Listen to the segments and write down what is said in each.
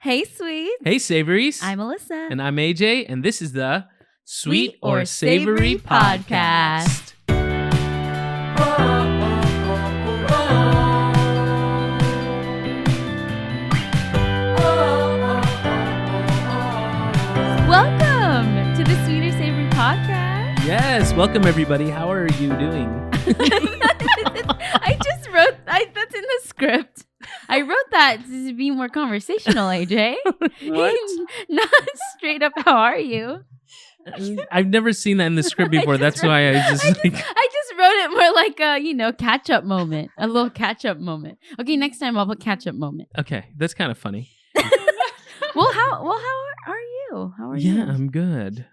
Hey, sweet. Hey, Savories. I'm Alyssa. And I'm AJ, and this is the Sweet or Savory Podcast. Welcome to the Sweet or Savory Podcast. Yes, welcome everybody. How are you doing? I just wrote, that's in the script. I wrote that to be more conversational, AJ. What? Not straight up, how are you? I've never seen that in the script before. That's why I just wrote it more like a, catch-up moment. A little catch-up moment. Okay, next time I'll put catch-up moment. Okay, that's kind of funny. Well, how are you? How are you? Yeah, I'm good.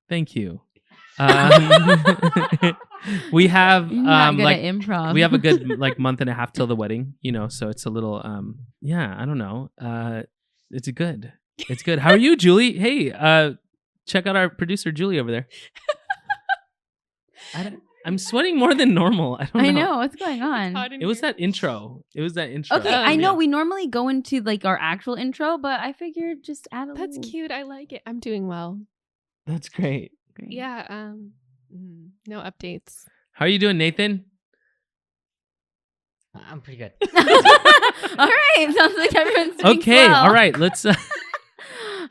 Thank you. We have not good at improv. we have a good month and a half till the wedding, so it's a little I don't know. It's good. It's good. How are you, Julie? Hey, check out our producer Julie over there. I'm sweating more than normal. I know what's going on. It was that intro. Okay, I know we normally go into our actual intro, but I figured just add a That's little. cute. I like it. I'm doing well. That's great. Yeah. No updates. How are you doing, Nathan? I'm pretty good. All right. Sounds like everyone's doing Okay. well. All right. Let's. All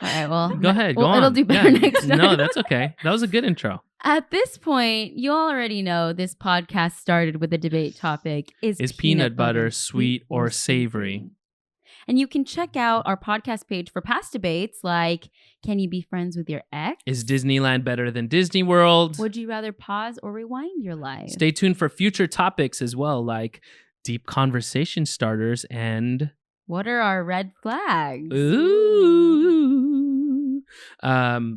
right. Well, go ahead. Go on. It'll do better next time. No, that's okay. That was a good intro. At this point, you already know this podcast started with a debate topic: Is peanut butter sweet or savory? And you can check out our podcast page for past debates like, can you be friends with your ex? Is Disneyland better than Disney World? Would you rather pause or rewind your life? Stay tuned for future topics as well, like deep conversation starters and... What are our red flags? Ooh.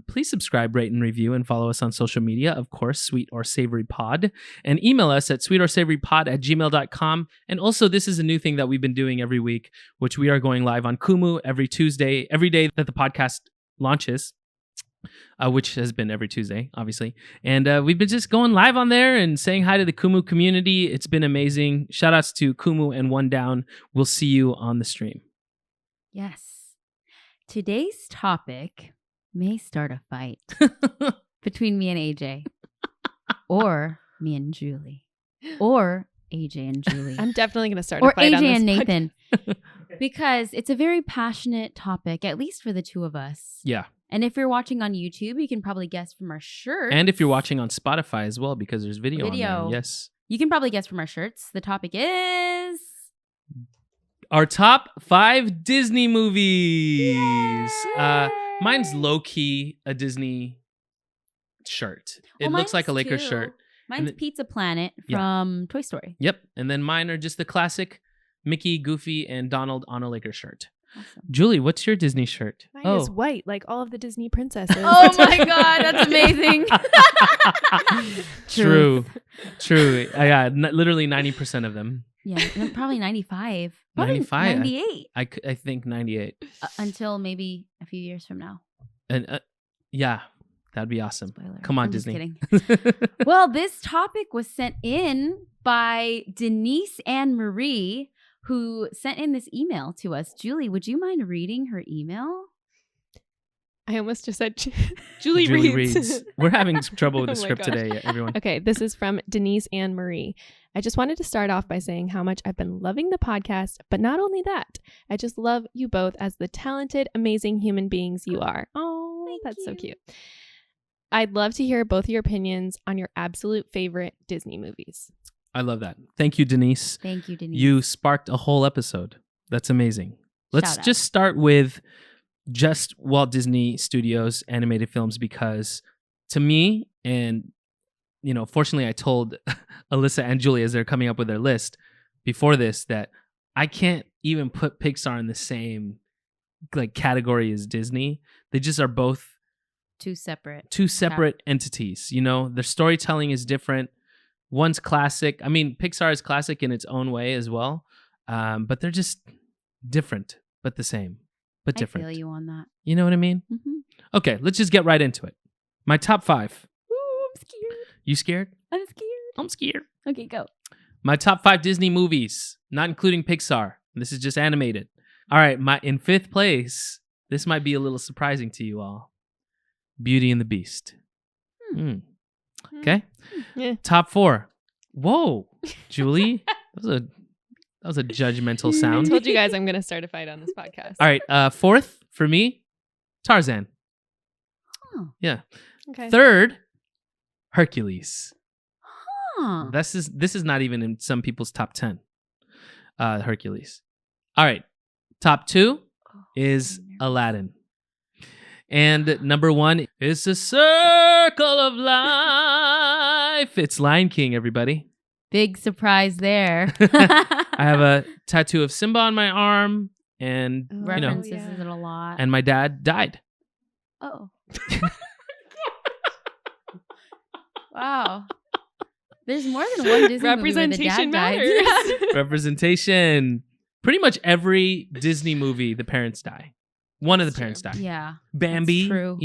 Please subscribe, rate, and review, and follow us on social media. Of course, Sweet or Savory Pod. And email us at sweetorsavorypod@gmail.com. And also, this is a new thing that we've been doing every week, which we are going live on Kumu every Tuesday, every day that the podcast launches, which has been every Tuesday, obviously. And we've been just going live on there and saying hi to the Kumu community. It's been amazing. Shout outs to Kumu and One Down. We'll see you on the stream. Yes. Today's topic may start a fight between me and AJ, or me and Julie, or AJ and Julie. I'm definitely going to start or a fight AJ on this and Nathan, because it's a very passionate topic, at least for the two of us. Yeah. And if you're watching on YouTube, you can probably guess from our shirts. And if you're watching on Spotify as well, because there's video. On there. Yes. You can probably guess from our shirts. The topic is... our top 5 Disney movies. Mine's low-key a Disney shirt. It looks like a Lakers shirt. Mine's Pizza Planet from Toy Story. Yep. And then mine are just the classic Mickey, Goofy, and Donald on a Lakers shirt. Awesome. Julie, what's your Disney shirt? Mine is white, like all of the Disney princesses. Oh my God, that's amazing. True. Yeah, literally 90% of them. Yeah, probably 95. 95? 98. I think 98. Until maybe a few years from now. And yeah, that'd be awesome. Spoiler. Come on, I'm Disney. Just kidding. Well, this topic was sent in by Denise Anne Marie, who sent in this email to us. Julie, would you mind reading her email? I almost just said Julie reads. We're having trouble with the Oh my script gosh. today, everyone. Okay, this is from Denise Anne Marie. I just wanted to start off by saying how much I've been loving the podcast, but not only that, I just love you both as the talented, amazing human beings you are. Oh, that's so cute. I'd love to hear both of your opinions on your absolute favorite Disney movies. I love that. Thank you, Denise. Thank you, Denise. You sparked a whole episode. That's amazing. Let's Shout out. just start with just Walt Disney Studios animated films, because to me, and fortunately I told Alyssa and Julie as they're coming up with their list before this that I can't even put Pixar in the same category as Disney. They just are both two separate entities. Their storytelling is different. One's classic. I mean, Pixar is classic in its own way as well, but they're just different, but the same, but different. I feel you on that. You know what I mean? Mm-hmm. Okay, let's just get right into it. My top 5. Ooh, I'm scared. You scared? I'm scared. I'm scared. Okay, go. My top 5 Disney movies, not including Pixar. This is just animated. All right, in 5th place, This might be a little surprising to you all. Beauty and the Beast. Okay. Yeah. Top 4. Whoa, Julie. That was a judgmental I sound. told you guys I'm going to start a fight on this podcast. All right. 4th for me, Tarzan. Oh. Yeah. Okay. 3rd, Hercules. Huh. This is not even in some people's top 10. Hercules. All right. Top 2 is Aladdin. And number 1 is the circle of life. It's Lion King, everybody. Big surprise there. I have a tattoo of Simba on my arm, and References yeah. it a lot. and my dad died. Oh. Wow. There's more than one Disney movie where the dad Representation died. matters. Representation. Pretty much every Disney movie, the parents die. One of the That's parents true. die. Yeah. Bambi, true.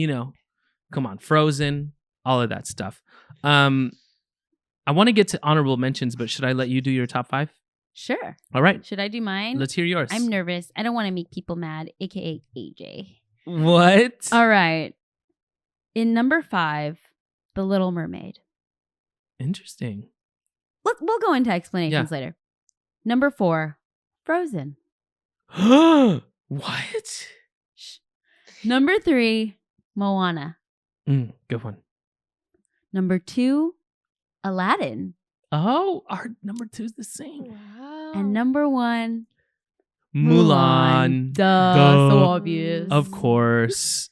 Come on, Frozen, all of that stuff. I want to get to honorable mentions, but should I let you do your top 5? Sure. All right, Should I do mine? let's hear yours. I'm nervous. I don't want to make people mad, aka AJ. What? All right. In number 5, The Little Mermaid. Interesting. We'll go into explanations later. Number 4, Frozen. What? Number 3, Moana. Good one. Number 2, Aladdin. Oh, our number 2 is the same. Wow. And number 1, Mulan. Duh. Duh. So obvious. Of course.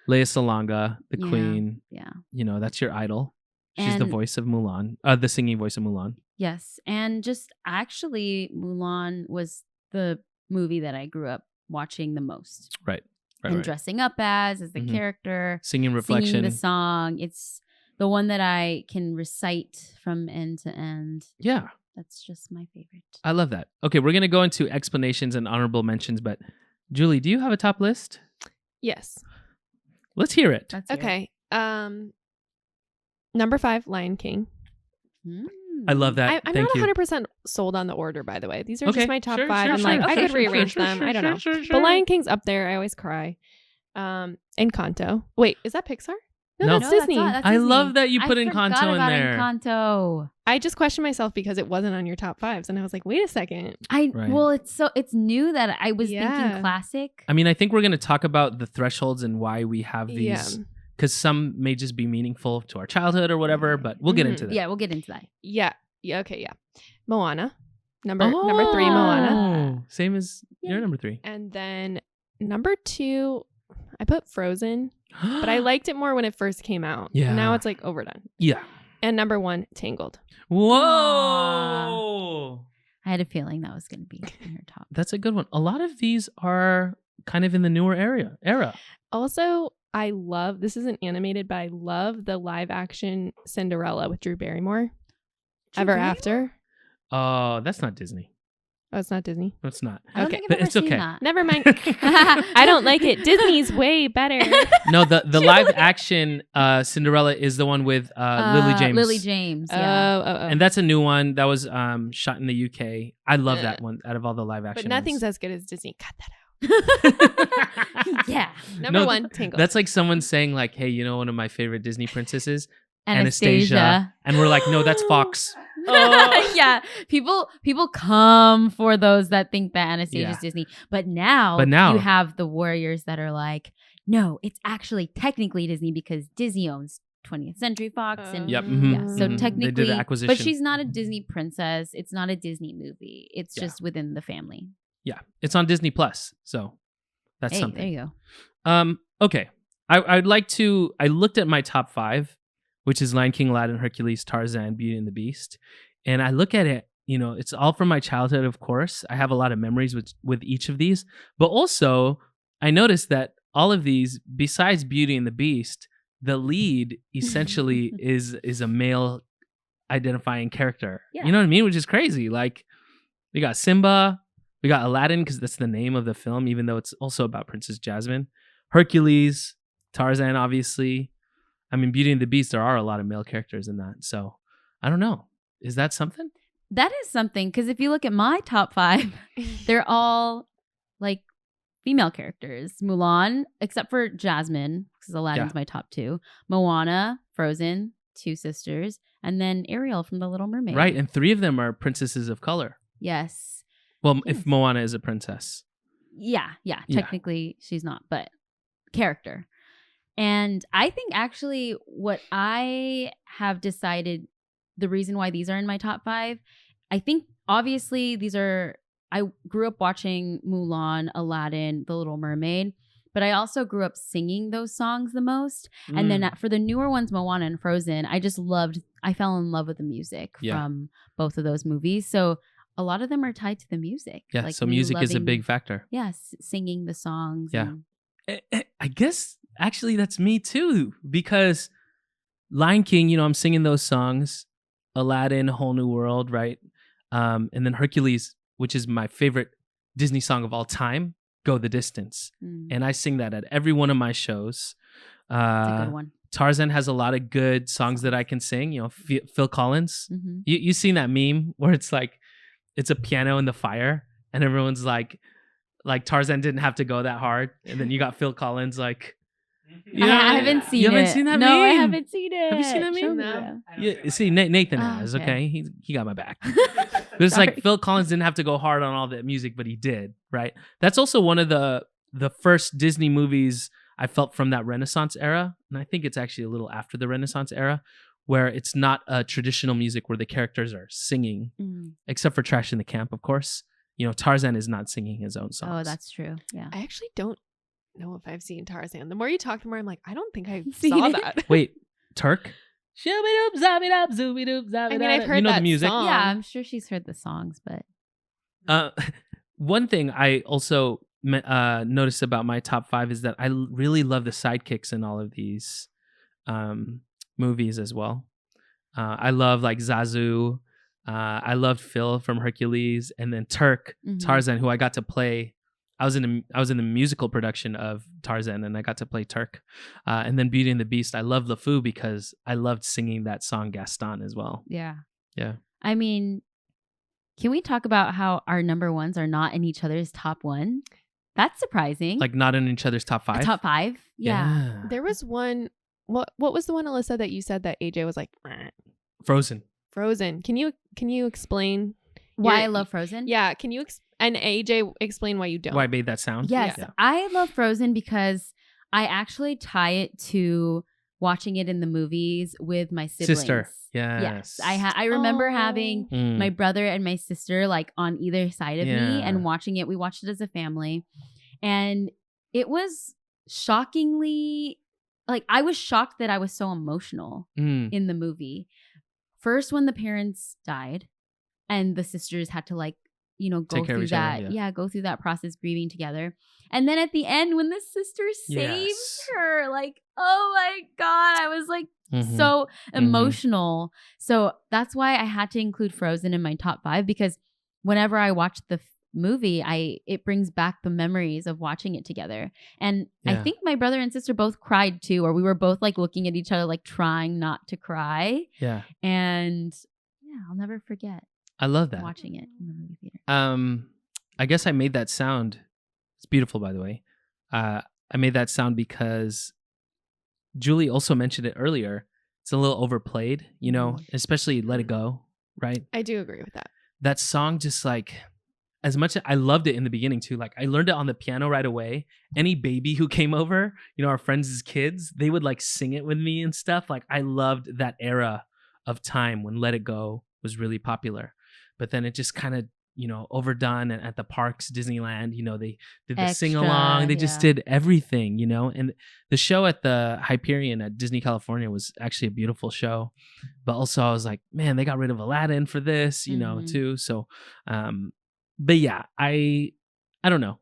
Leia Salonga, the Yeah. queen. Yeah. That's your idol. She's the And- voice of Mulan. The singing voice of Mulan. Yes. And just actually, Mulan was the movie that I grew up watching the most. Right. And dressing up as the Mhm. character. Singing Reflection. Singing the song. It's the one that I can recite from end to end. Yeah. That's just my favorite. I love that. Okay, we're going to go into explanations and honorable mentions, but Julie, do you have a top list? Yes. Let's hear it. That's it. Okay. Number 5, Lion King. I love that. I'm Thank not you. 100% sold on the order, by the way. These are Okay, just my top sure, 5, sure, and sure, I could sure, rearrange sure, them. sure, I don't know. sure, But sure. Lion King's up there. I always cry. Encanto. Wait, is that Pixar? No, No. that's Disney. that's I Disney. love that you put I Encanto forgot in about there. Encanto. I just questioned myself because it wasn't on your top 5s, and I was like, wait a second. Right. Well, it's new that I was Yeah. thinking classic. I mean, I think we're going to talk about the thresholds and why we have these, because some may just be meaningful to our childhood or whatever, but we'll get Mhm. into that. Yeah, we'll get into that. Yeah. Okay. Yeah. Moana. Number 3, Moana. Oh, same as your Yeah. number 3. And then number 2, I put Frozen, but I liked it more when it first came out. Yeah. And now it's like overdone. Yeah. And number 1, Tangled. Whoa. I had a feeling that was going to be in her top. That's a good one. A lot of these are kind of in the newer era. Also, I love, this isn't animated, but I love the live action Cinderella with Drew Barrymore. Ever Barrymore? After. Oh, that's not Disney. Oh, it's not Disney. No, it's not. I don't Okay, think I've but ever it's seen okay. that. Never mind. I don't like it. Disney's way better. No, the live action Cinderella is the one with Lily James. Lily James. Yeah. Oh. And that's a new one that was shot in the UK. I love that one out of all the live action. But nothing's ones. as good as Disney. Cut that out. Yeah. Number No, 1, Tangled. That's like someone saying like, "Hey, one of my favorite Disney princesses, Anastasia. and we're like, "No, that's Fox." Oh. Yeah. People come for those that think that Anastasia's Yeah. Disney. But now you have the warriors that are like, no, it's actually technically Disney because Disney owns 20th Century Fox and Yep. yeah, so They did technically, the acquisition. but she's not a Disney princess. It's not a Disney movie. It's Yeah. just within the family. Yeah, it's on Disney Plus, so that's Hey, something. there you go. Okay. I'd like to. I looked at my top 5, which is Lion King, Aladdin, Hercules, Tarzan, Beauty and the Beast, and I look at it. It's all from my childhood, of course. I have a lot of memories with each of these, but also I noticed that all of these, besides Beauty and the Beast, the lead essentially is a male identifying character. Yeah. You know what I mean? Which is crazy. Like we got Simba. We got Aladdin because that's the name of the film, even though it's also about Princess Jasmine. Hercules, Tarzan, obviously. I mean, Beauty and the Beast, there are a lot of male characters in that. So, I don't know. Is that something? That is something because if you look at my top 5, they're all like female characters. Mulan, except for Jasmine, because Aladdin's my top 2. Moana, Frozen, 2 sisters, and then Ariel from The Little Mermaid. Right, and 3 of them are princesses of color. Yes. Well, if Moana is a princess. Yeah. Technically, she's not, but character. And I think actually what I have decided, the reason why these are in my top 5, I think obviously I grew up watching Mulan, Aladdin, The Little Mermaid, but I also grew up singing those songs the most. And then for the newer ones, Moana and Frozen, I fell in love with the music from both of those movies. So a lot of them are tied to the music. Yeah, so music is a big factor. Yes, singing the songs. Yeah. I guess actually that's me too, because Lion King, I'm singing those songs, Aladdin, Whole New World, right? And then Hercules, which is my favorite Disney song of all time, Go the Distance. And I sing that at every one of my shows. That's a good one. Tarzan has a lot of good songs that I can sing. Phil Collins. Mm-hmm. You seen that meme where it's like, it's a piano in the fire and everyone's like Tarzan didn't have to go that hard. And then you got Phil Collins like... I haven't seen it. You haven't seen that No, meme? I haven't seen it. Have you seen that meme? Show me No. Yeah, see, Nathan has, okay? He got my back. But it's Sorry. like Phil Collins didn't have to go hard on all that music, but he did, right? That's also one of the first Disney movies I felt from that Renaissance era. And I think it's actually a little after the Renaissance era, where it's not a traditional music where the characters are singing, except for Trash in the Camp, of course. Tarzan is not singing his own songs. Oh, that's true. Yeah. I actually don't know if I've seen Tarzan. The more you talk, the more I'm like, I don't think I Seen saw it? that. Wait, Turk? I I mean, I've heard that the music. song. Yeah, I'm sure she's heard the songs, but One thing I also noticed about my top 5 is that I really love the sidekicks in all of these movies as well. I love like Zazu. I loved Phil from Hercules, and then Turk, Tarzan, who I got to play. I was in the musical production of Tarzan, and I got to play Turk. And then Beauty and the Beast. I love LeFou because I loved singing that song Gaston as well. yeah. Yeah. I mean, can we talk about how our number ones are not in each other's top 1? That's surprising. Like not in each other's top 5. Top 5? Yeah. There was one. What was the one, Alyssa, that you said that AJ was like Frozen. Frozen? Can you explain Why I love Frozen? Yeah. Can you and AJ explain why you don't? Why I made that sound? Yes. Yeah. I love Frozen because I actually tie it to watching it in the movies with my siblings. Sister. Yes. I remember Oh. having my brother and my sister like on either side of me and watching it. We watched it as a family. And it was shockingly, like, I was shocked that I was so emotional in the movie. First, when the parents died and the sisters had to like, go through that. Go through that process, grieving together. And then at the end, when the sister saves her, like, oh my God, I was like so emotional. So that's why I had to include Frozen in my top 5, because whenever I watch the movie, it brings back the memories of watching it together. And I think my brother and sister both cried too, or we were both like looking at each other, like trying not to cry. Yeah. And I'll never forget. I love that. Watching it in the movie theater. I guess I made that sound. It's beautiful, by the way. I made that sound because Julie also mentioned it earlier. It's a little overplayed, especially Let It Go, right? I do agree with that. That song just like, as much as I loved it in the beginning too, like I learned it on the piano right away. Any baby who came over, our friends as kids, they would like sing it with me and stuff. Like I loved that era of time when Let It Go was really popular. But then it just kind of, overdone. And at the parks, Disneyland, they did the Extra, sing-along. They just did everything, And the show at the Hyperion at Disney California was actually a beautiful show. But also I was like, man, they got rid of Aladdin for this, too. So, but yeah, I don't know.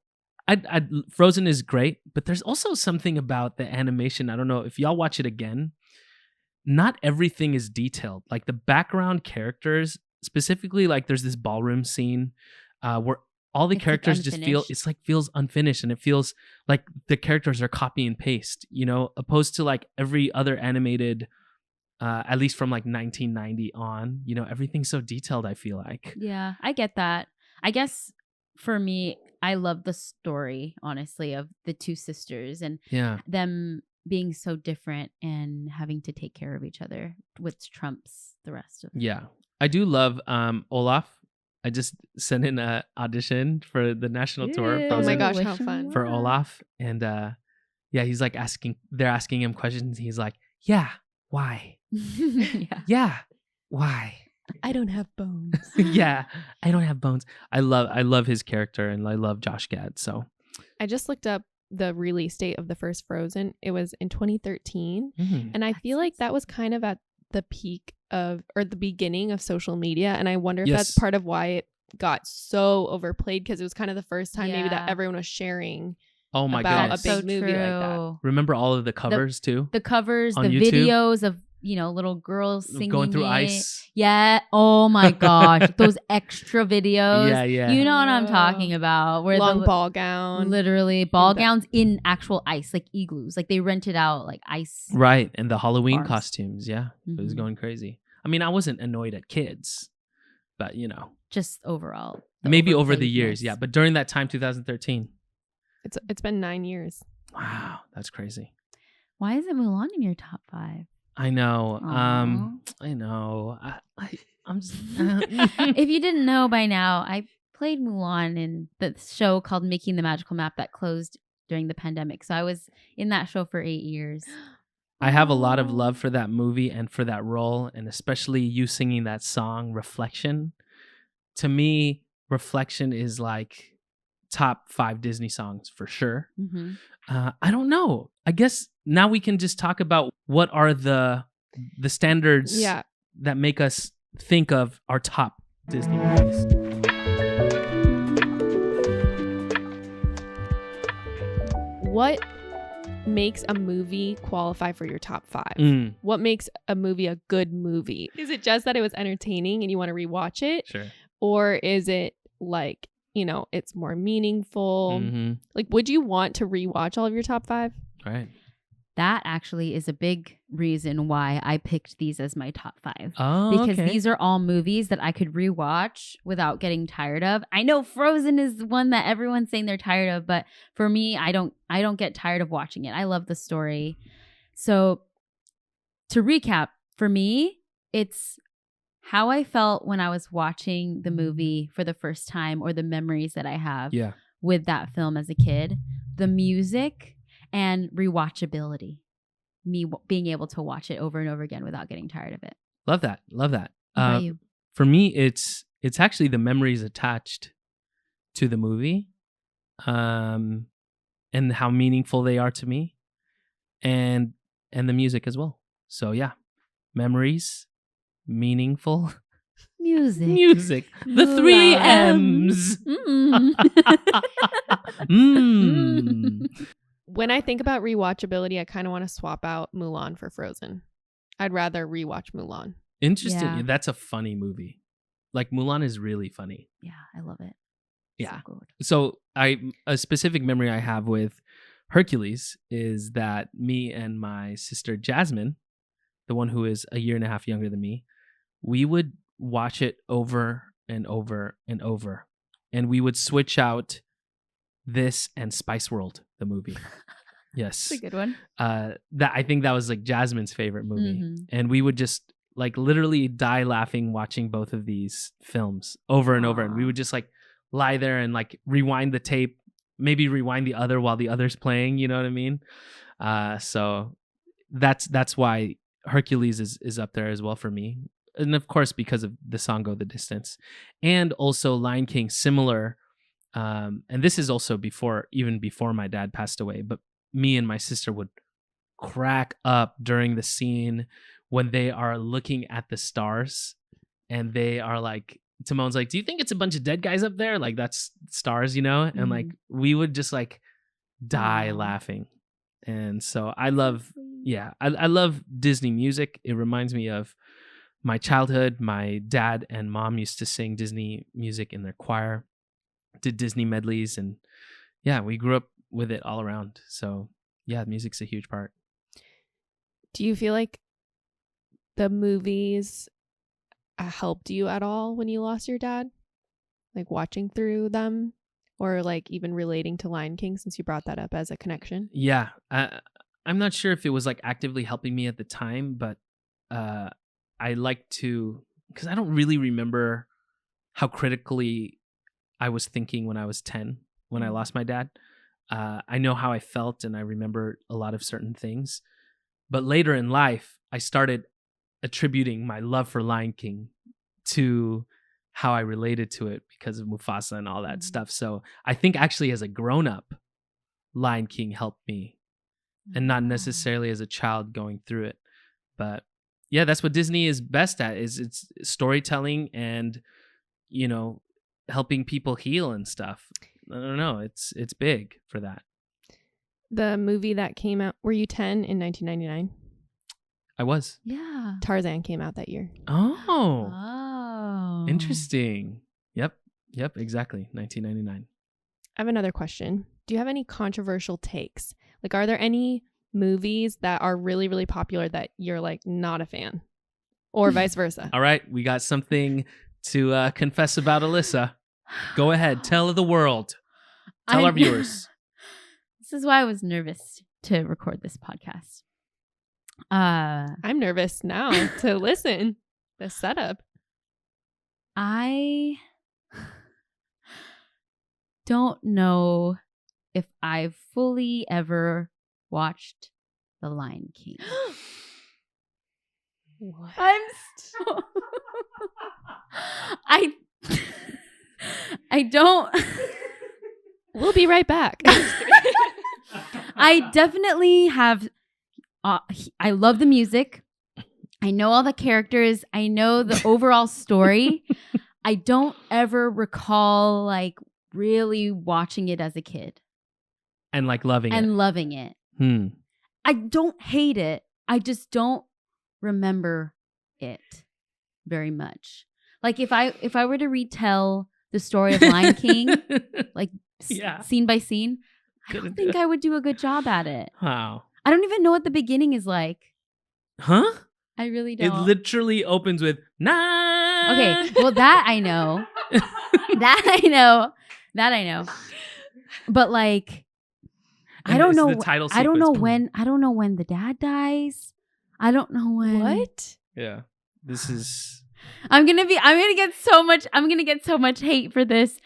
Frozen is great, but there's also something about the animation. I don't know if y'all watch it again. Not everything is detailed. Like the background characters, specifically, like there's this ballroom scene where all the characters like just feels unfinished, and it feels like the characters are copy and paste, opposed to like every other animated, at least from like 1990 on, everything's so detailed. I feel like. Yeah, I get that. I guess for me, I love the story, honestly, of the two sisters and Yeah. them being so different and having to take care of each other, which trumps the rest of it. Yeah. I do love Olaf. I just sent in a audition for the national tour of Oh my Frozen gosh, how wish him fun. for luck. Olaf. And yeah, he's like they're asking him questions. He's like, yeah, why? Yeah. Yeah, why? I don't have bones. Yeah, I don't have bones. I love his character, and I love Josh Gad. So I just looked up the release date of the first Frozen. It was in 2013. And I feel like that was kind of at the peak of, or the beginning of social media. And I wonder if that's Yes. part of why it got so overplayed, because it was kind of the first time maybe that Yeah. everyone was sharing oh my about goodness. a big so movie like that. true. Remember all of the covers too? The covers, On the YouTube? videos of, little girls singing Going through it. ice. Yeah. Oh my gosh. Those extra videos. Yeah, yeah. You know what I'm Oh. talking about. Where Long the ball gown. literally ball the- gowns in actual ice, like igloos. Like they rented out like ice. Right. And the Halloween Farms. costumes. Yeah. It was Mhm. going crazy. I mean, I wasn't annoyed at kids, but Just overall. the maybe over the years. overplayedness. Yeah. But during that time, 2013. It's been 9 years. Wow. That's crazy. Why isn't Mulan in your top 5? I know. Aw. I know. I'm just. If you didn't know by now, I played Mulan in the show called Making the Magical Map that closed during the pandemic. So I was in that show for 8 years. I have a lot of love for that movie and for that role, and especially you singing that song, Reflection. To me, Reflection is like top 5 Disney songs for sure. Mm-hmm. I don't know. I guess now we can just talk about what are the standards Yeah. that make us think of our top Disney movies. What makes a movie qualify for your top 5? Mm, What makes a movie a good movie? Is it just that it was entertaining and you want to rewatch it? sure. Or is it like, it's more meaningful? Mm-hmm. Like, would you want to rewatch all of your top 5? Right. That actually is a big reason why I picked these as my top 5. Oh, Because these are all movies that I could rewatch without getting tired of. I know Frozen is one that everyone's saying they're tired of, but for me, I don't get tired of watching it. I love the story. So to recap, for me, it's how I felt when I was watching the movie for the first time, or the memories that I have Yeah. with that film as a kid, the music, and rewatchability. Me being able to watch it over and over again without getting tired of it. Love that. Love that. What about you? For me, it's actually the memories attached to the movie, and how meaningful they are to me, and the music as well. So yeah, memories, meaningful, Music. music, the 3 M's. Mm. Mm. When I think about rewatchability, I kind of want to swap out Mulan for Frozen. I'd rather rewatch Mulan. Interesting. Yeah. That's a funny movie. Like Mulan is really funny. Yeah, I love it. Yeah. So good. So a specific memory I have with Hercules is that me and my sister Jasmine, the one who is a year and a half younger than me, we would watch it over and over and over. And we would switch out this and Spice World, the movie. Yes. That's a good one. That I think that was like Jasmine's favorite movie. Mhm. And we would just like literally die laughing watching both of these films over and over. And we Aw. would just like lie there and like rewind the tape, maybe rewind the other while the other's playing, you know what I mean? So that's why Hercules is up there as well for me. And of course, because of the song Go the Distance. And also Lion King, similar. And this is also even before my dad passed away, but me and my sister would crack up during the scene when they are looking at the stars and they are like, Timon's like, do you think it's a bunch of dead guys up there? Like that's stars, And like we would just like die Aw. laughing. And so I love I love Disney music. It reminds me of my childhood. My dad and mom used to sing Disney music in their choir, did Disney medleys, and yeah, we grew up with it all around. So yeah, music's a huge part. Do you feel like the movies helped you at all when you lost your dad? Like watching through them? or like even relating to Lion King, since you brought that up as a connection? Yeah. I'm not sure if it was like actively helping me at the time, but I like to, because I don't really remember how critically I was thinking when I was 10, when I lost my dad. I know how I felt and I remember a lot of certain things. But later in life, I started attributing my love for Lion King to how I related to it because of Mufasa and all that stuff. So I think actually as a grown-up, Lion King helped me, and not necessarily as a child going through it. But yeah, that's what Disney is best at, is it's storytelling and, you know, helping people heal and stuff. I don't know. It's big for that. The movie that came out, were you 10 in 1999? I was. Yeah. Tarzan came out that year. Oh. Interesting. Yep, exactly. 1999. I have another question. Do you have any controversial takes? Like, are there any movies that are really, really popular that you're like not a fan, or vice versa? All right, we got something to confess about Alyssa. Go ahead, tell the world. Tell our viewers. This is why I was nervous to record this podcast. I'm nervous now to listen. The setup. I don't know if I've fully ever watched The Lion King. What? I'm so I don't. We'll be right back. I definitely have. I love the music. I know all the characters. I know the overall story. I don't ever recall like really watching it as a kid And like loving and it. loving it. I don't hate it. I just don't remember it very much. Like if I were to retell the story of Lion King, like scene by scene, I don't think I would do a good job at it. Wow. I don't even know what the beginning is like. Huh? I really It don't. literally opens with nah. Okay, well that I know. That I know. But like I don't know. The title I don't know sequence. when the dad dies. I don't know when. What? Yeah. This is I'm gonna get so much hate for this.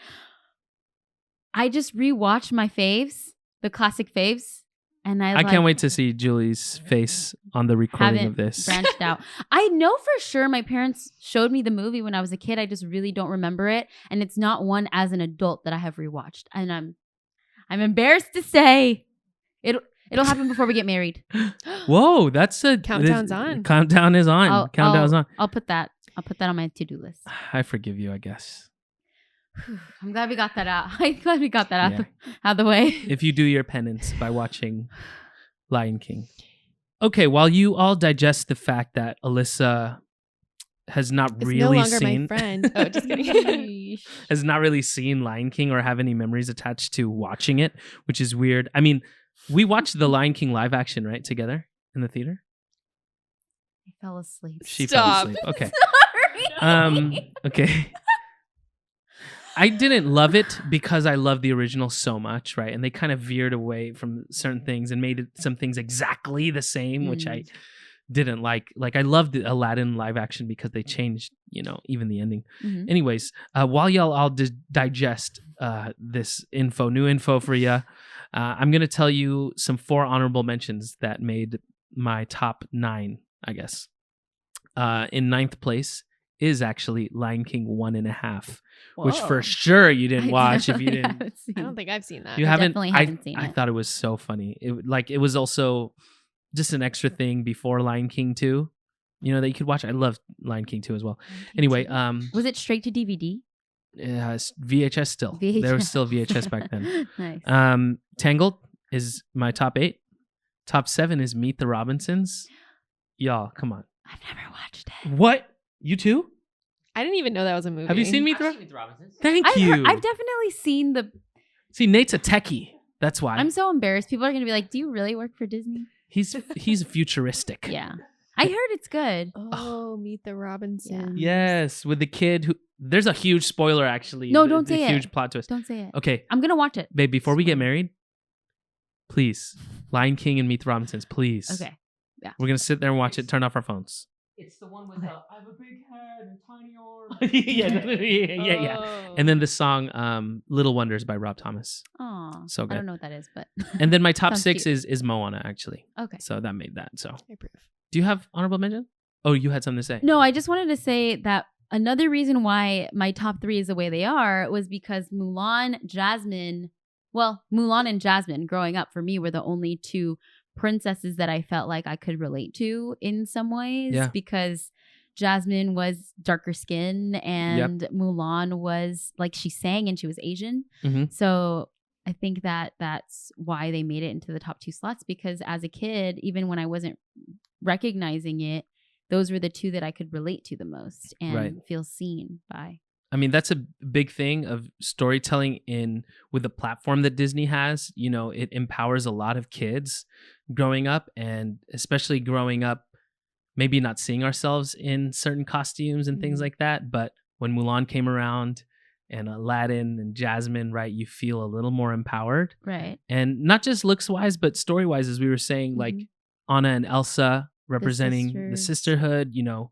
I just rewatched my faves, the classic faves, and I can't wait to see Julie's face on the recording haven't of this. branched out. I know for sure my parents showed me the movie when I was a kid. I just really don't remember it, and it's not one as an adult that I have rewatched. And I'm embarrassed to say it'll happen before we get married. Whoa, that's a Countdown's on. Countdown is on. Countdown's on. I'll put that on my to-do list. I forgive you, I guess. I'm glad we got that out. I'm glad we got that Yeah. out of the way. If you do your penance by watching Lion King. Okay, while you all digest the fact that Alyssa has not It's really no longer seen my friend. Oh, just kidding. has not really seen Lion King or have any memories attached to watching it, which is weird. I mean, we watched the Lion King live action, right, together in the theater? I fell asleep. She Stop. fell asleep. Okay. Sorry. Okay. I didn't love it because I love the original so much, right? And they kind of veered away from certain things and made some things exactly the same, which I didn't like. Like I loved the Aladdin live action because they changed, even the ending. Mhm. Anyways, while y'all all digest this new info for you, I'm going to tell you some 4 honorable mentions that made my top 9, I guess. In 9th place is actually Lion King 1.5, which for sure you didn't watch if you didn't. I don't think I've seen that. You haven't? definitely haven't seen I it. thought it was so funny. It was also just an extra thing before Lion King 2, that you could watch. I loved Lion King 2 as well. Anyway, was it straight to DVD? it's VHS still. VHS. There was still VHS back then. Nice. Tangled is my top 8. Top 7 is Meet the Robinsons. Y'all, come on. I've never watched it. What? You too? I didn't even know that was a movie. Have you seen Meet the Robinsons? Thank I've you. I've definitely seen the. See, Nate's a techie. That's why. I'm so embarrassed. People are gonna be like, "Do you really work for Disney?" He's futuristic. Yeah. I heard it's good. Oh, Meet the Robinsons. Yes, with the kid who. There's a huge spoiler, actually. No, don't say it. Huge plot twist. Don't say it. Okay, I'm gonna watch it. babe. Before we get married, please, Lion King and Meet the Robinsons, please. Okay. Yeah. We're gonna sit there and watch it. Turn off our phones. It's the one with the I have a big head and tiny arms. yeah. Oh. And then the song "Little Wonders" by Rob Thomas. Oh, So good. I don't know what that is, but And then my top Sounds 6 cute. is Moana, actually. Okay. So that made that. So I approve. do you have honorable mention? Oh, you had something to say. No, I just wanted to say that another reason why my top 3 is the way they are was because Mulan and Jasmine growing up for me were the only 2 princesses that I felt like I could relate to in some ways. Yeah. Because Jasmine was darker skin and Mulan was like, she sang and she was Asian. Mhm. So I think that that's why they made it into the top 2 slots, because as a kid, even when I wasn't recognizing it, those were the 2 that I could relate to the most and Right. feel seen by. I mean, that's a big thing of storytelling with the platform that Disney has. You know, it empowers a lot of kids growing up, and especially growing up, maybe not seeing ourselves in certain costumes and things Mhm. like that. But when Mulan came around and Aladdin and Jasmine, right, you feel a little more empowered. Right. And not just looks wise, but story wise, as we were saying, like Mhm. Anna and Elsa representing the sisters. sisterhood, you know,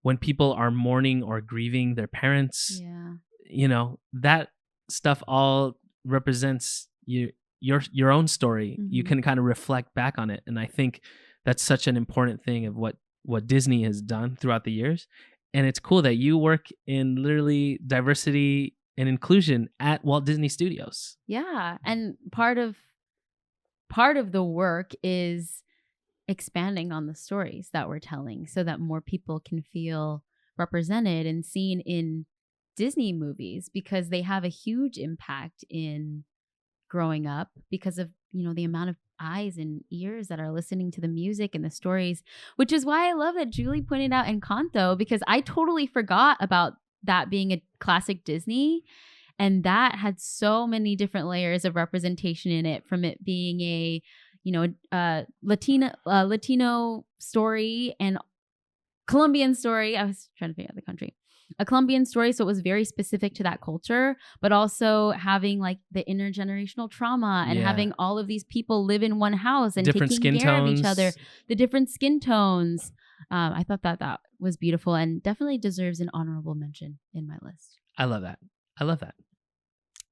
when people are mourning or grieving their parents, Yeah. you know, that stuff all represents your own story. You Mhm. can kind of reflect back on it. And I think that's such an important thing of what Disney has done throughout the years. And it's cool that you work in literally diversity and inclusion at Walt Disney Studios. Yeah. And part of the work is expanding on the stories that we're telling so that more people can feel represented and seen in Disney movies, because they have a huge impact in growing up because of, you know, the amount of eyes and ears that are listening to the music and the stories, which is why I love that Julie pointed out Encanto, because I totally forgot about that being a classic Disney. And that had so many different layers of representation in it, from it being a, you know, Latino story and Colombian story. I was trying to figure out the country. A Colombian story, so it was very specific to that culture, but also having like the intergenerational trauma and Yeah. having all of these people live in one house and Different taking skin care tones. of each other, the different skin tones. I thought that was beautiful and definitely deserves an honorable mention in my list. I love that. I love that.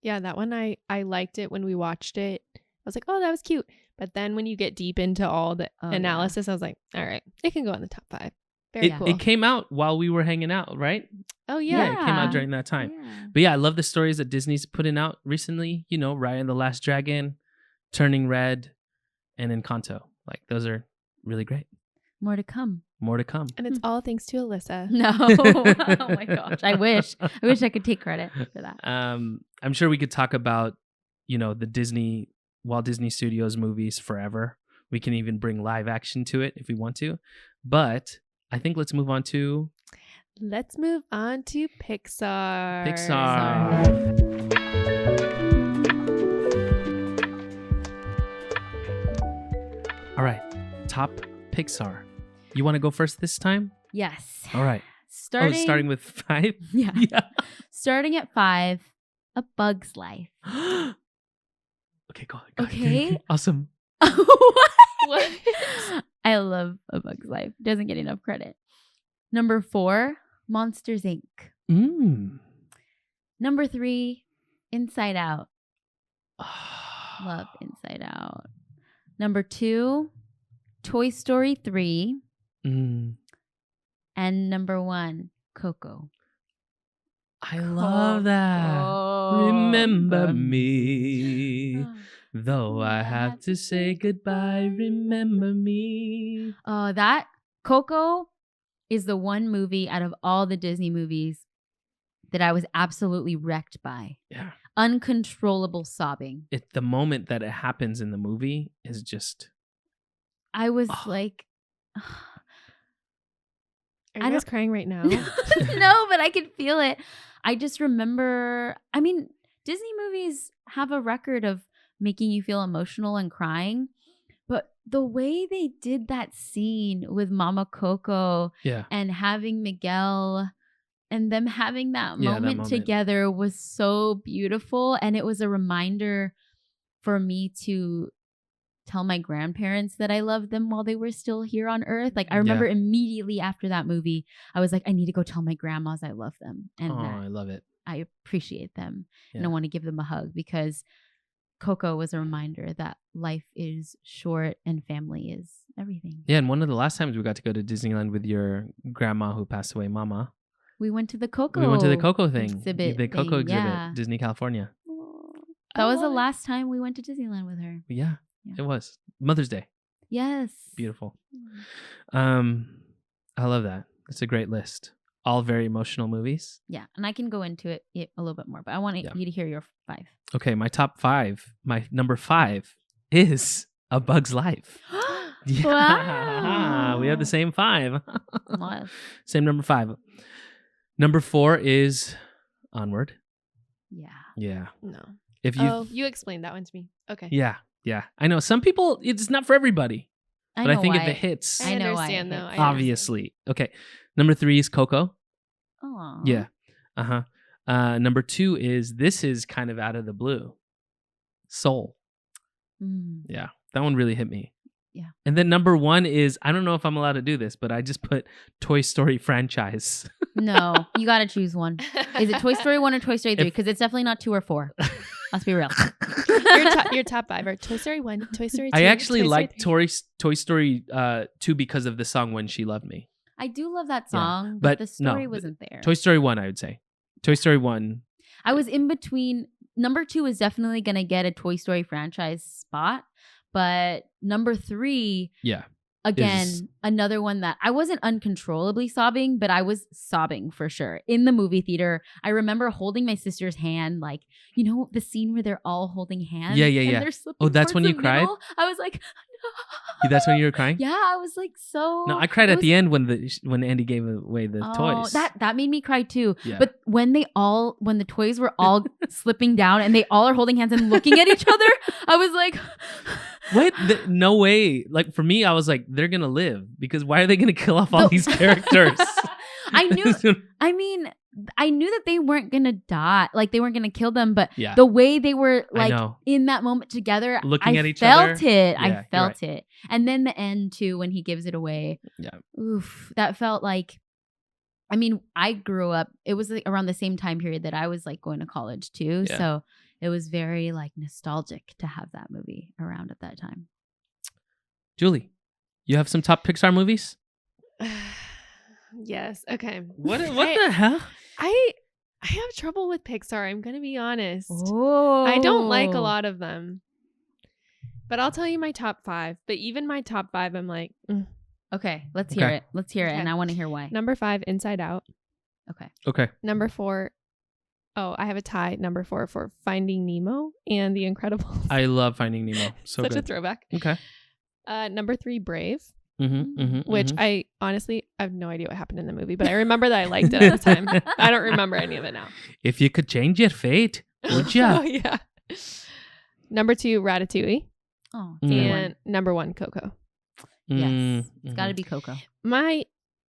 Yeah, that one I liked it when we watched it. I was like, oh, that was cute. But then when you get deep into all the Oh, yeah. analysis, I was like, all right, it can go in the top 5. Very cool. It came out while we were hanging out, right? Oh, yeah. It came out during that time. Yeah. But yeah, I love the stories that Disney's putting out recently. You know, Raya and the Last Dragon, Turning Red, and Encanto. Like, those are really great. More to come. More to come. And it's all thanks to Alyssa. No. Oh my gosh. I wish I could take credit for that. I'm sure we could talk about, you know, the Walt Disney Studios movies forever. We can even bring live action to it if we want to. But I think let's move on to Pixar. All right. Top Pixar. You want to go first this time? Yes. All right. Starting with 5? Yeah. Yeah. Starting at 5, A Bug's Life. Okay, go on. Okay. Awesome. What? I love A Bug's Life. Doesn't get enough credit. Number 4, Monsters, Inc. Number 3, Inside Out. Love Inside Out. Number 2, Toy Story 3. And number 1, Coco. I love that. Remember me. Though I have to say goodbye, remember me. Oh, that Coco is the one movie out of all the Disney movies that I was absolutely wrecked by. Yeah. Uncontrollable sobbing. The moment that it happens in the movie is just... I was like... Are you guys crying right now? No, but I could feel it. I just remember... I mean, Disney movies have a record of making you feel emotional and crying. But the way they did that scene with Mama Coco Yeah. and having Miguel and them having that Yeah, that moment moment. together was so beautiful. And it was a reminder for me to tell my grandparents that I loved them while they were still here on Earth. Like, I remember immediately after that movie, I was like, I need to go tell my grandmas I love them and that I love it. I appreciate them and I Yeah. want to give them a hug, because Coco was a reminder that life is short and family is everything. Yeah, and one of the last times we got to go to Disneyland with your grandma who passed away, Mama. We went to the Coco. We went to the Coco thing. exhibit The Coco thing, exhibit, yeah. Disney California. That I was the love it. last time we went to Disneyland with her. Yeah, Yeah. it was. Mother's Day. Yes. Beautiful. I love that. It's a great list. All very emotional movies. Yeah, and I can go into it a little bit more, but I want you to hear your 5. Okay, my top 5. My number 5 is A Bug's Life. Yeah. Wow. We have the same 5. Wow. Same number 5. Number 4 is Onward. Yeah. Yeah. No. If you You explained that one to me. Okay. Yeah. I know some people it's not for everybody. But I think if it hits, I know why understand it though. hits. obviously. Okay. Number 3 is Coco. Aw. Yeah. Number 2 is this is kind of out of the blue. Soul. Mm. Yeah. That one really hit me. Yeah. And then number 1 is, I don't know if I'm allowed to do this, but I just put Toy Story franchise. No, you got to choose one. Is it Toy Story 1 or Toy Story 3? Because it's definitely not 2 or 4. Let's be real. Your top 5 are Toy Story 1, Toy Story 2. I actually like Story Toy Story 2 because of the song When She Loved Me. I do love that song, but but the story no, wasn't there. Toy Story 1, I would say. Toy Story 1. I was in between. Number 2 is definitely going to get a Toy Story franchise spot. But number 3, Yeah. again, another one that I wasn't uncontrollably sobbing, but I was sobbing for sure. In the movie theater, I remember holding my sister's hand, like, you know, the scene where they're all holding hands. Yeah. And they're slipping Oh, that's towards when the you cried? middle. I was like, That's when you were crying? yeah, I was like so. No, I cried it at was- the end when Andy gave away the toys. That made me cry too. Yeah. But when the toys were all slipping down and they all are holding hands and looking at each other, I was like, What? No way. Like for me, I was like, they're gonna live because why are they gonna kill off all these characters? I knew that they weren't gonna die, like they weren't gonna kill them, but Yeah. the way they were like know. in that moment together, Looking I at each felt other. it. Yeah, I you're felt it. And then the end too, when he gives it away. Yeah. Oof, that felt like. I mean, I grew up. It was like around the same time period that I was like going to college too, Yeah. so it was very like nostalgic to have that movie around at that time. Julie, you have some top Pixar movies? Yes. Okay. What the hell? I have trouble with Pixar. I'm gonna be honest. Oh, I don't like a lot of them. But I'll tell you my top 5. But even my top 5, I'm like, Okay, let's hear Okay. it. Let's hear it, Okay. and I want to hear why. Number 5, Inside Out. Okay. Okay. Number 4, I have a tie. Number 4 for Finding Nemo and The Incredibles. I love Finding Nemo. So Such a good. throwback. Okay. Number 3, Brave, Which which I honestly I have no idea what happened in the movie, but I remember that I liked it at the time. I don't remember any of it now. if you could change your fate, would Oh ya? yeah. Number 2, Ratatouille, Oh, it's a good one. and number 1, Coco. Yes, it's Mhm. got to be Coco. My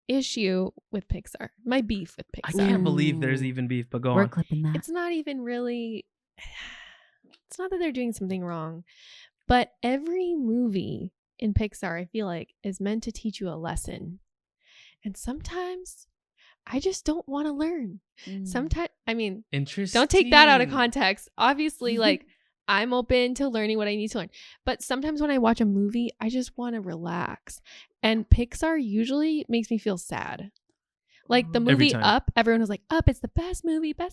issue with Pixar, my beef with I Pixar. can't believe there's Ooh. even beef, but go We're on. clipping that. It's not even really. It's not that they're doing something wrong, but every movie in Pixar, I feel like, is meant to teach you a lesson, and sometimes I just don't want to learn. Sometimes, I mean, Interesting. don't take that out of context. Obviously, like, I'm open to learning what I need to learn. But sometimes when I watch a movie, I just want to relax. And Pixar usually makes me feel sad. Like the Every movie time. Up, everyone was like, Up, it's the best movie ever.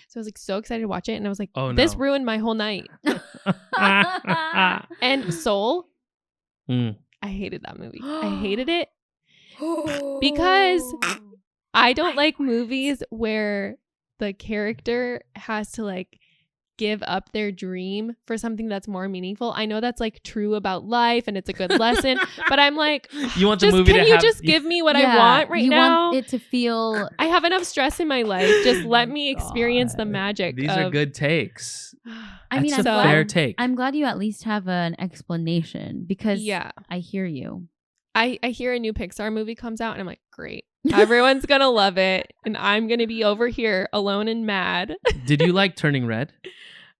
So I was like so excited to watch it. And I was like, Oh, this no. ruined my whole night. And Soul, Mm. I hated that movie. I hated it because I don't like movies where the character has to like give up their dream for something that's more meaningful. I know that's like true about life and it's a good lesson, but I'm like, You want the just movie can to you have just give me what I Yeah, want right you now? want it to feel. I have enough stress in my life. Just let me experience the God. magic. These of, are good takes. I mean, That's I'm a glad, fair take. I'm glad you at least have an explanation because Yeah. I hear you. I hear a new Pixar movie comes out and I'm like, great. Everyone's going to love it. And I'm going to be over here alone and mad. Did you like Turning Red?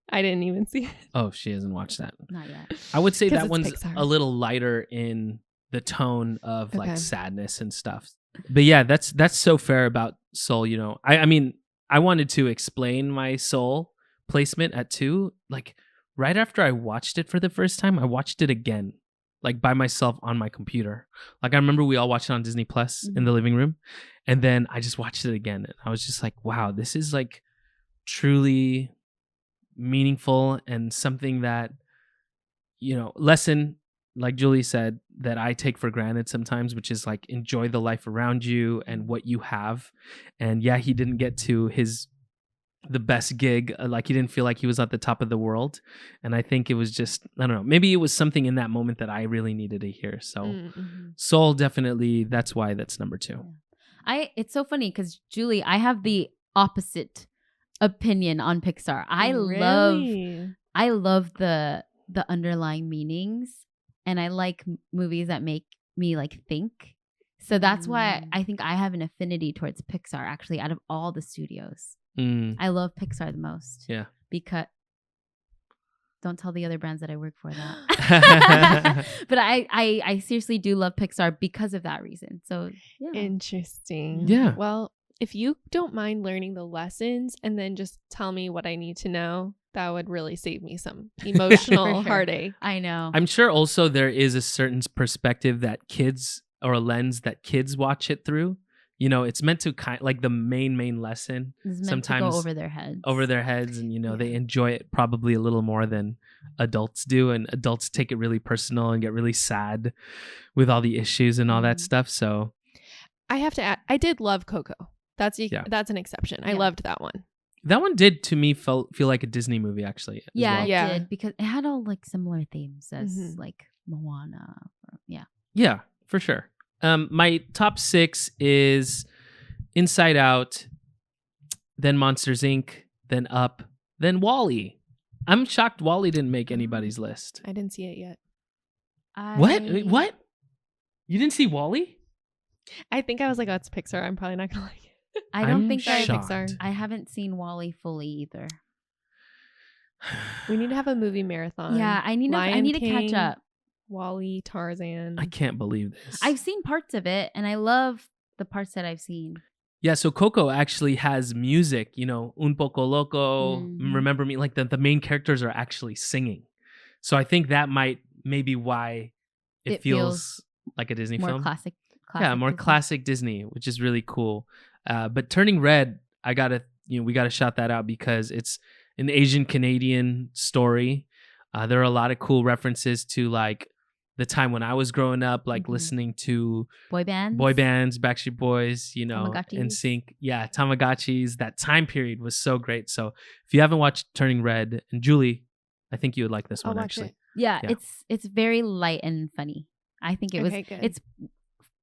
I didn't even see it. Oh, she hasn't watched that. Not yet. I would say 'Cause that it's one's Pixar. a little lighter in the tone of like Okay. sadness and stuff. But yeah, that's so fair about Soul. You know, I mean, I wanted to explain my Soul placement at 2. Like right after I watched it for the first time, I watched it again, like by myself on my computer. Like I remember we all watched it on Disney Plus in the living room, and then I just watched it again, and I was just like, wow, this is like truly meaningful and something that, you know, lesson, like Julie said, that I take for granted sometimes, which is like enjoy the life around you and what you have. And yeah, he didn't get to the best gig, like he didn't feel like he was at the top of the world, and I think it was just, I don't know, maybe it was something in that moment that I really needed to hear. So Soul, definitely, that's why that's number 2. It's so funny because Julie, I have the opposite opinion on Pixar. I love the underlying meanings, and I like movies that make me like think. So that's why I think I have an affinity towards Pixar, actually, out of all the studios. I love Pixar the most. Yeah. Because don't tell the other brands that I work for that. But I seriously do love Pixar because of that reason. So yeah. Interesting. Yeah. Well, if you don't mind learning the lessons and then just tell me what I need to know, that would really save me some emotional heartache. I know. I'm sure also there is a certain perspective that kids, or a lens that kids watch it through. You know, it's meant to like the main lesson It's meant sometimes to go over their heads. And, you know, they enjoy it probably a little more than adults do. And adults take it really personal and get really sad with all the issues and all that stuff. So I have to add, I did love Coco. That's an exception. I loved that one. That one did, to me, feel like a Disney movie, actually. As well. It did, because it had all like similar themes as like Moana. Yeah, for sure. My top 6 is Inside Out, then Monsters Inc., then Up, then WALL-E. I'm shocked WALL-E didn't make anybody's list. I didn't see it yet. What? What? You didn't see WALL-E? I think I was like, oh, it's Pixar. I'm probably not going to like it. I don't think Pixar. I haven't seen WALL-E fully either. We need to have a movie marathon. Yeah, I need to catch up. WALL-E, Tarzan. I can't believe this. I've seen parts of it, and I love the parts that I've seen. Yeah, so Coco actually has music, you know, Un Poco Loco, Remember Me, like the main characters are actually singing. So I think that might maybe why it feels like a Disney more film. Classic Yeah, more Disney. classic Disney, which is really cool. But Turning Red, we gotta shout that out because it's an Asian Canadian story. There are a lot of cool references to like the time when I was growing up, like listening to boy bands, Backstreet Boys, you know, NSYNC. Yeah, Tamagotchis. That time period was so great. So if you haven't watched Turning Red, and Julie, I think you would like this one actually. It. Yeah, it's very light and funny. I think it was. Good. It's,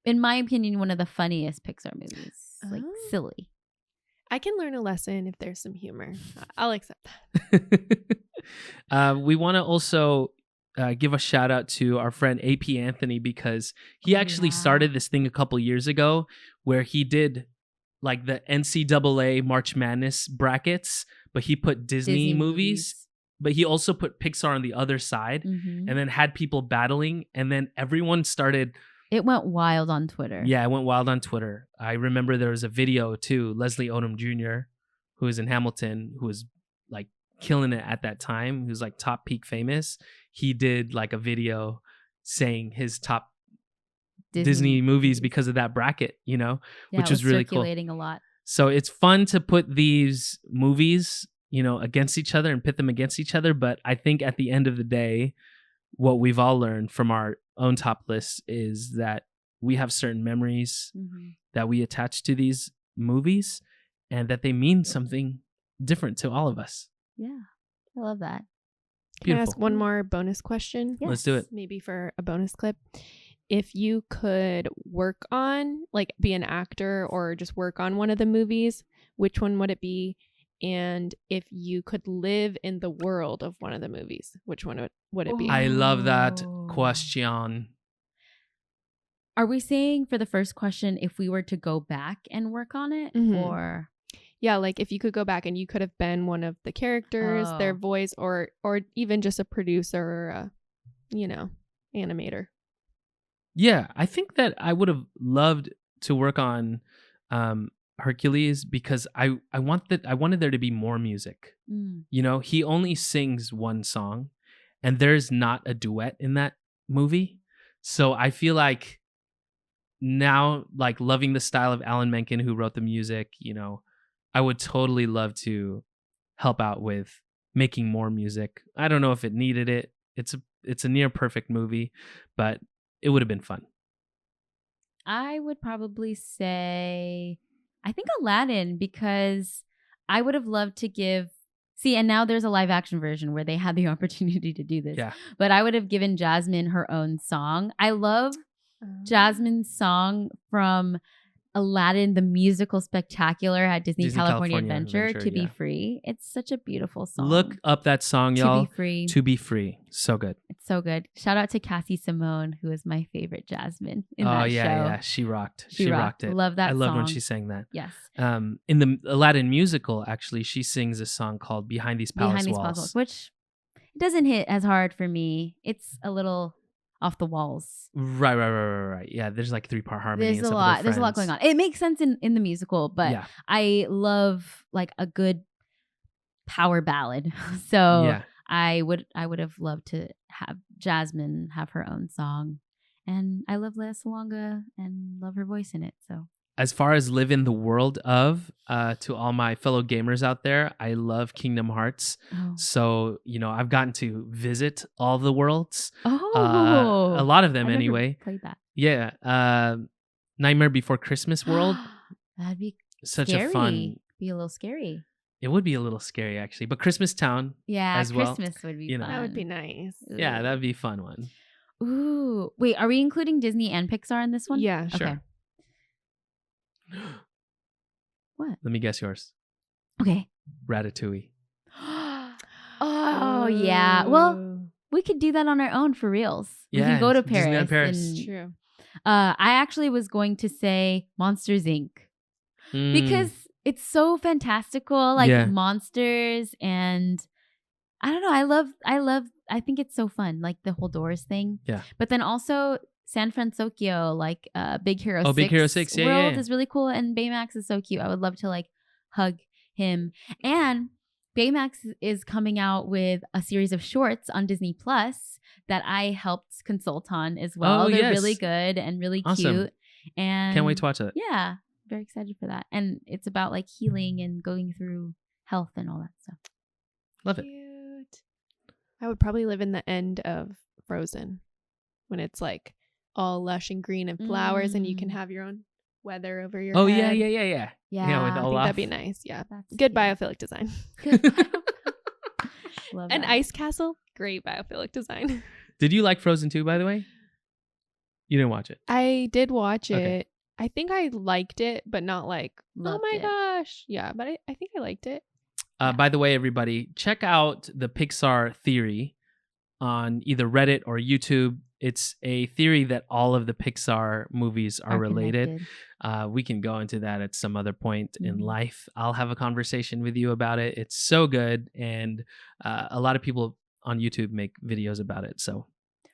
in my opinion, one of the funniest Pixar movies. Like silly. I can learn a lesson if there's some humor. I'll accept that. We want to also give a shout out to our friend AP Anthony because he actually started this thing a couple years ago where he did like the NCAA March Madness brackets, but he put Disney movies. But he also put Pixar on the other side and then had people battling. And then everyone started. It went wild on Twitter. Yeah, it went wild on Twitter. I remember there was a video too. Leslie Odom Jr., who is in Hamilton, who was like killing it at that time, who's like top peak famous. He did like a video saying his top Disney movies because of that bracket, you know, which was really cool. Circulating a lot. So it's fun to put these movies, you know, against each other and pit them against each other. But I think at the end of the day, what we've all learned from our own top list is that we have certain memories that we attach to these movies and that they mean something different to all of us. Yeah, I love that. Can I ask one more bonus question? Yes. Let's do it. Maybe for a bonus clip. If you could work on, like, be an actor or just work on one of the movies, which one would it be? And if you could live in the world of one of the movies, which one would it be? I love that Oh. question. Are we saying for the first question if we were to go back and work on it, Mhm. or Yeah, like if you could go back and you could have been one of the characters, their Oh. voice, or even just a producer or a, animator. Yeah, I think that I would have loved to work on Hercules because I wanted there to be more music. Mm. You know, he only sings one song, and there's not a duet in that movie. So I feel like now, like loving the style of Alan Menken, who wrote the music, I would totally love to help out with making more music. I don't know if it needed it. It's a near perfect movie, but it would have been fun. I would probably say, I think Aladdin, because I would have loved to give. See, and now there's a live action version where they had the opportunity to do this. Yeah. But I would have given Jasmine her own song. I love Jasmine's song from Aladdin, the musical spectacular at Disney California Adventure, To Be yeah. Free. It's such a beautiful song. Look up that song, y'all. To Be Free. To Be Free. So good. It's so good. Shout out to Cassie Simone, who is my favorite Jasmine in Oh, that yeah, show. yeah. She rocked. She rocked it. Love that I loved when song. she sang that. Yes. In the Aladdin musical, actually, she sings a song called Behind These Palace Walls. Which doesn't hit as hard for me. It's a little off the walls. Right. Yeah, there's like 3-part harmony. There's a lot. There's a lot going on. It makes sense in the musical, but yeah. I love like a good power ballad. So Yeah. I would have loved to have Jasmine have her own song, and I love Lea Salonga and love her voice in it. So as far as live in the world of, to all my fellow gamers out there, I love Kingdom Hearts. Oh. So, I've gotten to visit all the worlds. Oh. A lot of them I've never anyway. played that. Yeah. Nightmare Before Christmas World. That'd be Such scary. a fun. Be a little scary. It would be a little scary, actually. But Christmas Town. Yeah, as well, Christmas would be fun. That would be nice. Yeah, that'd be a fun one. Ooh. Wait, are we including Disney and Pixar in this one? Yeah, Sure. Okay. What? Let me guess yours. Okay. Ratatouille. Oh, yeah. Well, we could do that on our own for reals. We Yeah, can go to Disneyland Paris. Paris. and- True. I actually was going to say Monsters, Inc. because it's so fantastical, like Yeah. monsters, and I don't know. I think it's so fun, like the whole Doors thing. Yeah. But then also San Francisco, like Big Hero 6. Big Hero 6, yeah, world yeah. is really cool, and Baymax is so cute. I would love to like hug him. And Baymax is coming out with a series of shorts on Disney Plus that I helped consult on as well. Oh, They're yes. really good and really Awesome. cute. And Can't wait to watch it. yeah, very excited for that. And it's about like healing and going through health and all that stuff. Love it. Cute. I would probably live in the end of Frozen when it's like all lush and green and flowers and you can have your own weather over your Oh, head. yeah. Yeah, with I all think off. that'd be nice. Yeah. that's Good cute. biophilic design. Love An that. ice castle, great biophilic design. Did you like Frozen 2, by the way? You didn't watch it. I did watch Okay. it. I think I liked it, but not like, Loved oh my it. gosh. Yeah, but I think I liked it. By the way, everybody, check out the Pixar theory on either Reddit or YouTube. It's a theory that all of the Pixar movies are related. connected. We can go into that at some other point in Mhm. life. I'll have a conversation with you about it. It's so good. And a lot of people on YouTube make videos about it. So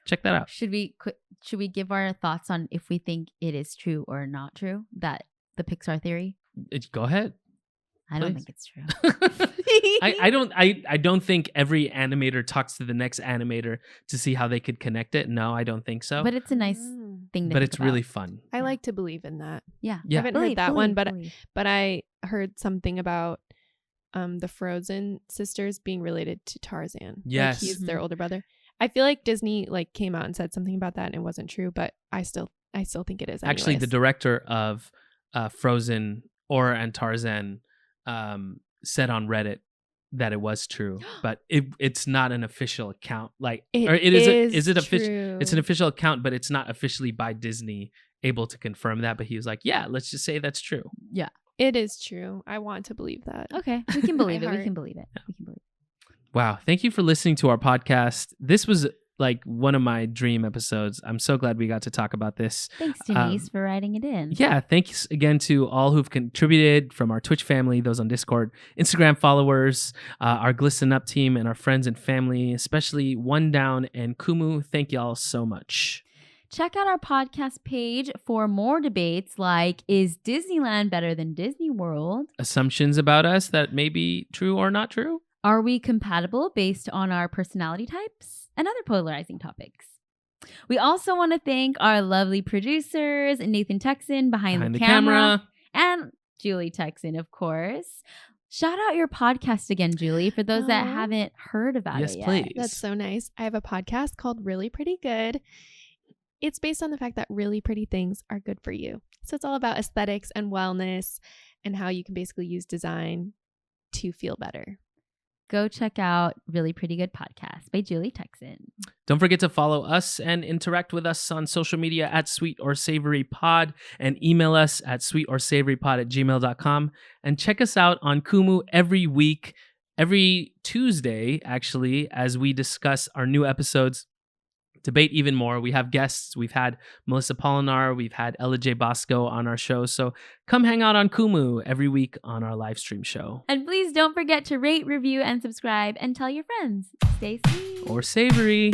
check that out. Should we give our thoughts on if we think it is true or not true, that the Pixar theory? Go ahead. I don't Please. think it's true. I don't think every animator talks to the next animator to see how they could connect it. No, I don't think so. But it's a nice thing to But think it's really about. fun. I like to believe in that. Yeah. Yeah. I haven't heard that one, but believe. I heard something about the Frozen sisters being related to Tarzan. Yes. Like he's their Mhm. older brother. I feel like Disney like came out and said something about that and it wasn't true, but I still think it is. Actually, the anyways. director of Frozen and Tarzan said on Reddit that it was true, but it's not an official account. Like, or it is it official? true. It's an official account, but it's not officially by Disney able to confirm that. But he was like, "Yeah, let's just say that's true." Yeah. It is true. I want to believe that. Okay, we can believe My it. We heart. can believe it. We can believe it. Wow. Thank you for listening to our podcast. This was like one of my dream episodes. I'm so glad we got to talk about this. Thanks, Denise, for writing it in. Yeah, thanks again to all who've contributed from our Twitch family, those on Discord, Instagram followers, our Glisten Up team, and our friends and family, especially One Down and Kumu. Thank y'all so much. Check out our podcast page for more debates like, is Disneyland better than Disney World? Assumptions about us that may be true or not true? Are we compatible based on our personality types? And other polarizing topics. We also want to thank our lovely producers, Nathan Texan behind the camera, and Julie Texan, of course. Shout out your podcast again, Julie, for those that haven't heard about it yet. Yes, please. That's so nice. I have a podcast called Really Pretty Good. It's based on the fact that really pretty things are good for you. So it's all about aesthetics and wellness and how you can basically use design to feel better. Go check out Really Pretty Good Podcast by Julie Texan. Don't forget to follow us and interact with us on social media at Sweet or Savory Pod, and email us at sweetorsavorypod@gmail.com. And check us out on Kumu every week, every Tuesday, actually, as we discuss our new episodes, debate even more. We have guests. We've had Melissa Polinar. We've had Ella J. Bosco on our show. So come hang out on Kumu every week on our live stream show. And please don't forget to rate, review, and subscribe, and tell your friends. Stay sweet Or savory.